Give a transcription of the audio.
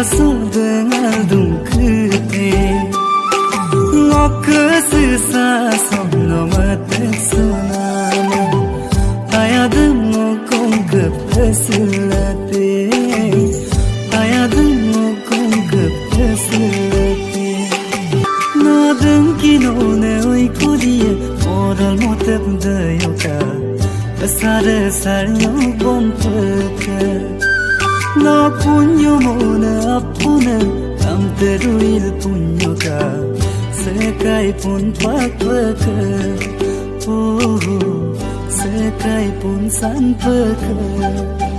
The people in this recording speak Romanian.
so dengan dungkete ngok sisa somno mate sunama ayadmu kong kepesilate ayadmu kong kepesilate nadeng kino ne oi kodie oral motep dayoka besar saryo bompeke no punyo mona apuna am teruil punyo ka sekai pun pakpeke oh sekai pun sanpeke